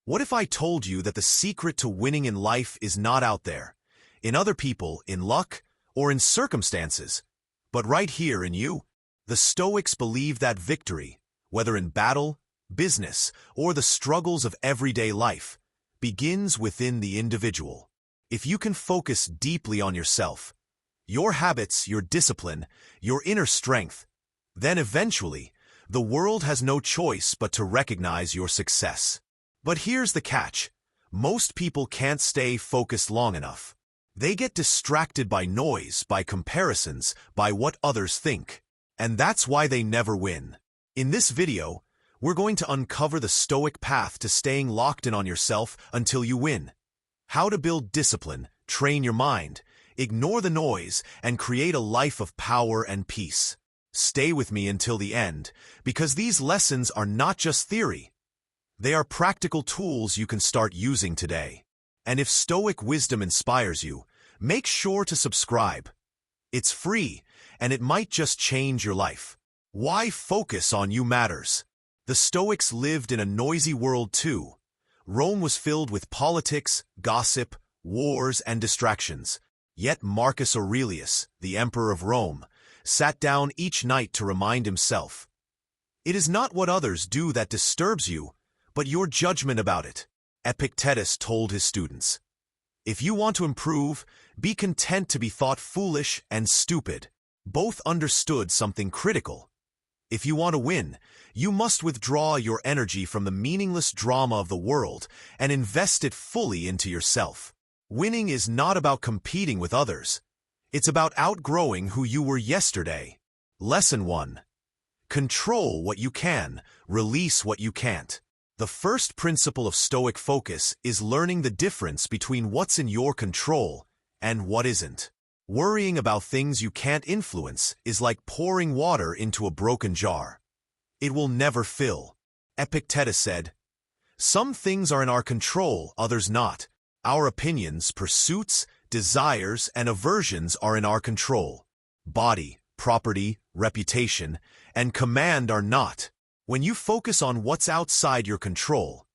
What if I told you that the secret to winning in life is not out there, in other people, in luck, or in circumstances, but right here in you? The Stoics believe that victory, whether in battle, business, or the struggles of everyday life, begins within the individual. If you can focus deeply on yourself, your habits, your discipline, your inner strength, then eventually, the world has no choice but to recognize your success. But here's the catch. Most people can't stay focused long enough. They get distracted by noise, by comparisons, by what others think. And that's why they never win. In this video, we're going to uncover the Stoic path to staying locked in on yourself until you win. How to build discipline, train your mind, ignore the noise, and create a life of power and peace. Stay with me until the end, because these lessons are not just theory. They are practical tools you can start using today. And if Stoic wisdom inspires you, make sure to subscribe. It's free, and it might just change your life. Why focus on you matters? The Stoics lived in a noisy world too. Rome was filled with politics, gossip, wars, and distractions. Yet Marcus Aurelius, the emperor of Rome, sat down each night to remind himself, "It is not what others do that disturbs you, but your judgment about it." Epictetus told his students, "If you want to improve, be content to be thought foolish and stupid." Both understood something critical. If you want to win, you must withdraw your energy from the meaningless drama of the world and invest it fully into yourself. Winning is not about competing with others. It's about outgrowing who you were yesterday. Lesson 1. Control what you can, release what you can't. The first principle of Stoic focus is learning the difference between what's in your control and what isn't. Worrying about things you can't influence is like pouring water into a broken jar. It will never fill. Epictetus said, "Some things are in our control, others not. Our opinions, pursuits, desires, and aversions are in our control. Body, property, reputation, and command are not." When you focus on what's outside your control,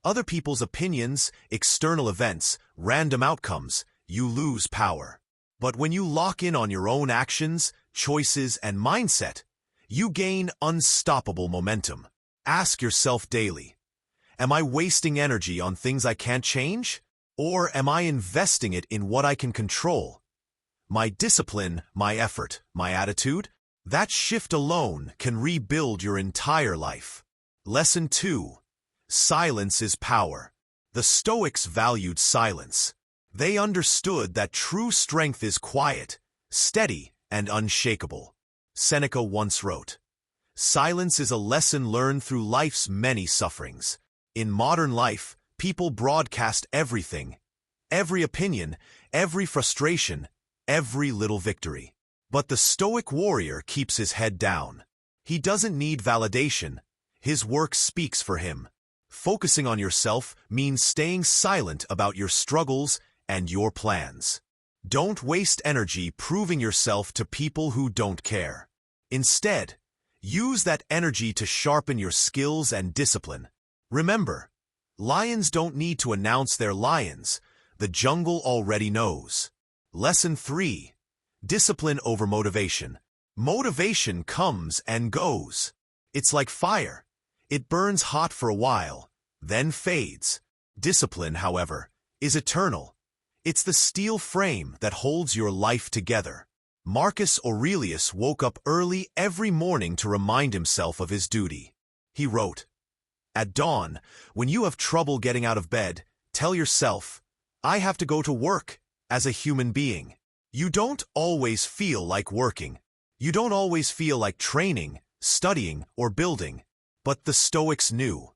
other people's opinions, external events, random outcomes, you lose power. But when you lock in on your own actions, choices, and mindset, you gain unstoppable momentum. Ask yourself daily, am I wasting energy on things I can't change? Or am I investing it in what I can control? My discipline, my effort, my attitude? That shift alone can rebuild your entire life. Lesson 2. Silence is power. The Stoics valued silence. They understood that true strength is quiet, steady, and unshakable. Seneca once wrote, "Silence is a lesson learned through life's many sufferings." In modern life, people broadcast everything, every opinion, every frustration, every little victory. But the Stoic warrior keeps his head down. He doesn't need validation. His work speaks for him. Focusing on yourself means staying silent about your struggles and your plans. Don't waste energy proving yourself to people who don't care. Instead, use that energy to sharpen your skills and discipline. Remember, lions don't need to announce they're lions. The jungle already knows. Lesson 3. Discipline over motivation. Motivation comes and goes. It's like fire. It burns hot for a while, then fades. Discipline, however, is eternal. It's the steel frame that holds your life together. Marcus Aurelius woke up early every morning to remind himself of his duty. He wrote, "At dawn, when you have trouble getting out of bed, tell yourself, 'I have to go to work as a human being.' You don't always feel like working. You don't always feel like training, studying, or building. But the Stoics knew.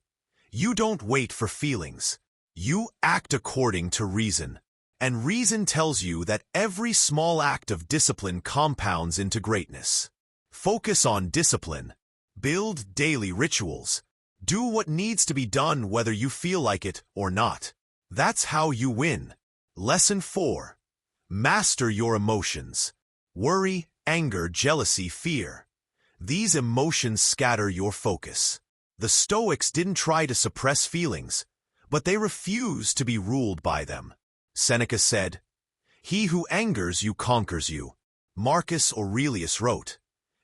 You don't wait for feelings. You act according to reason. And reason tells you that every small act of discipline compounds into greatness. Focus on discipline. Build daily rituals. Do what needs to be done whether you feel like it or not. That's how you win. Lesson 4. Master your emotions. Worry, anger, jealousy, fear. These emotions scatter your focus. The Stoics didn't try to suppress feelings, but they refuse to be ruled by them. Seneca said, "He who angers you conquers you." Marcus Aurelius wrote,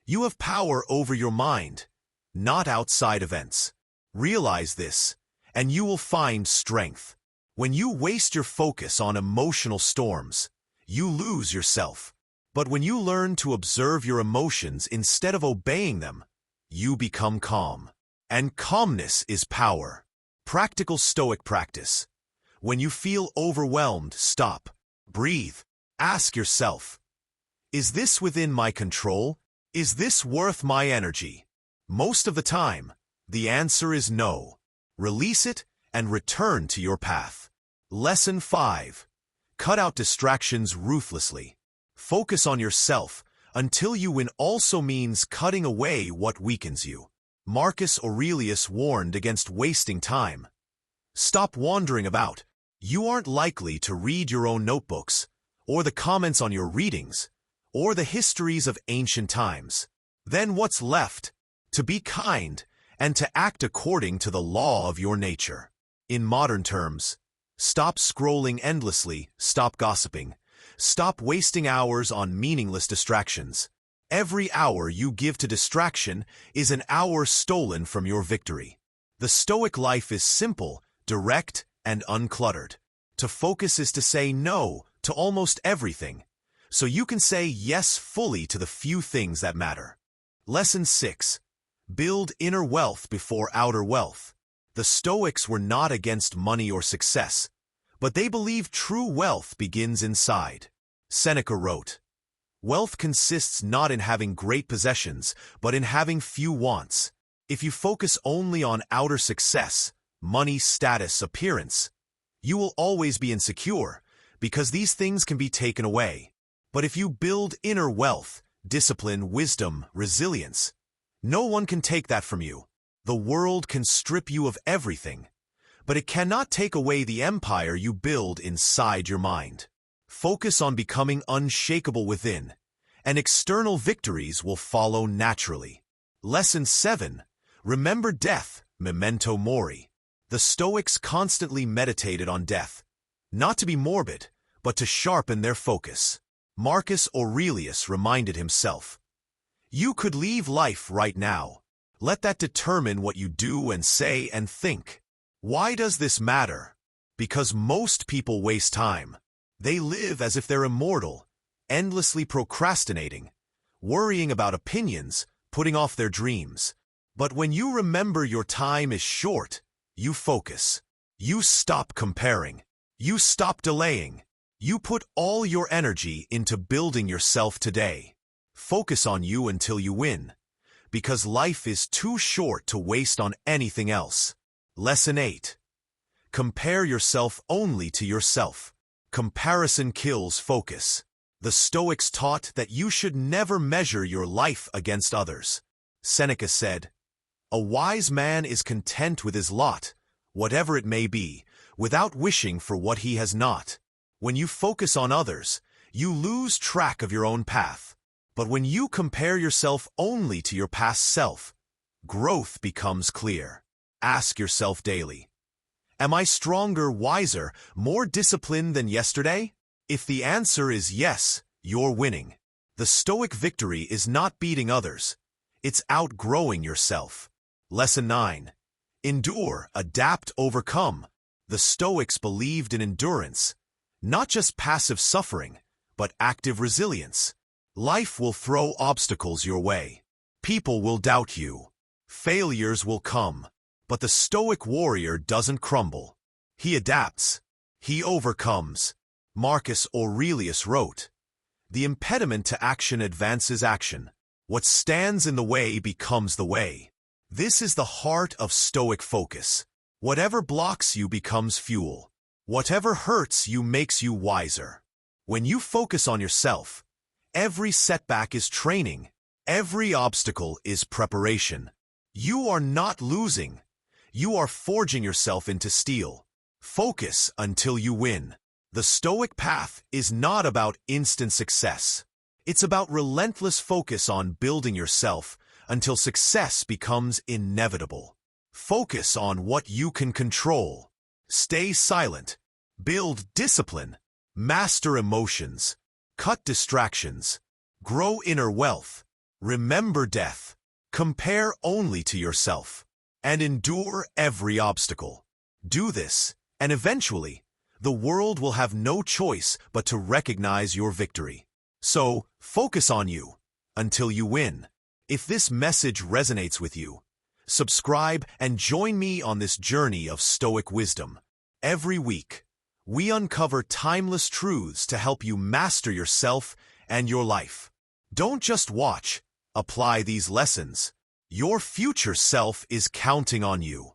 "You have power over your mind, not outside events. Realize this, and you will find strength. When you waste your focus on emotional storms, you lose yourself. But when you learn to observe your emotions instead of obeying them, you become calm. And calmness is power." Practical Stoic practice. When you feel overwhelmed, stop, breathe, ask yourself, is this within my control? Is this worth my energy? Most of the time, the answer is no. Release it and return to your path. Lesson 5. Cut out distractions ruthlessly. Focus on yourself until you win also means cutting away what weakens you. Marcus Aurelius warned against wasting time. Stop wandering about. You aren't likely to read your own notebooks, or the comments on your readings, or the histories of ancient times. Then what's left? To be kind and to act according to the law of your nature. In modern terms, stop scrolling endlessly, stop gossiping, stop wasting hours on meaningless distractions. Every hour you give to distraction is an hour stolen from your victory. The Stoic life is simple, direct, and uncluttered. To focus is to say no to almost everything, so you can say yes fully to the few things that matter. Lesson 6. Build inner wealth before outer wealth. The Stoics were not against money or success, but they believed true wealth begins inside. Seneca wrote, "Wealth consists not in having great possessions, but in having few wants." If you focus only on outer success, money, status, appearance, you will always be insecure, because these things can be taken away. But if you build inner wealth, discipline, wisdom, resilience, no one can take that from you. The world can strip you of everything, but it cannot take away the empire you build inside your mind. Focus on becoming unshakable within, and external victories will follow naturally. Lesson 7. Remember death, memento mori. The Stoics constantly meditated on death, not to be morbid, but to sharpen their focus. Marcus Aurelius reminded himself, "You could leave life right now. Let that determine what you do and say and think." Why does this matter? Because most people waste time. They live as if they're immortal, endlessly procrastinating, worrying about opinions, putting off their dreams. But when you remember your time is short, you focus. You stop comparing. You stop delaying. You put all your energy into building yourself today. Focus on you until you win, because life is too short to waste on anything else. Lesson 8. Compare yourself only to yourself. Comparison kills focus. The Stoics taught that you should never measure your life against others. Seneca said, "A wise man is content with his lot, whatever it may be, without wishing for what he has not." When you focus on others, you lose track of your own path. But when you compare yourself only to your past self, growth becomes clear. Ask yourself daily, am I stronger, wiser, more disciplined than yesterday? If the answer is yes, you're winning. The Stoic victory is not beating others. It's outgrowing yourself. Lesson 9. Endure, adapt, overcome. The Stoics believed in endurance, not just passive suffering, but active resilience. Life will throw obstacles your way. People will doubt you. Failures will come. But the Stoic warrior doesn't crumble. He adapts. He overcomes. Marcus Aurelius wrote, "The impediment to action advances action. What stands in the way becomes the way." This is the heart of Stoic focus. Whatever blocks you becomes fuel. Whatever hurts you makes you wiser. When you focus on yourself, every setback is training. Every obstacle is preparation. You are not losing. You are forging yourself into steel. Focus until you win. The Stoic path is not about instant success. It's about relentless focus on building yourself until success becomes inevitable. Focus on what you can control. Stay silent. Build discipline. Master emotions. Cut distractions. Grow inner wealth. Remember death. Compare only to yourself. And endure every obstacle. Do this, and eventually, the world will have no choice but to recognize your victory. So, focus on you, until you win. If this message resonates with you, subscribe and join me on this journey of Stoic wisdom. Every week, we uncover timeless truths to help you master yourself and your life. Don't just watch, apply these lessons. Your future self is counting on you.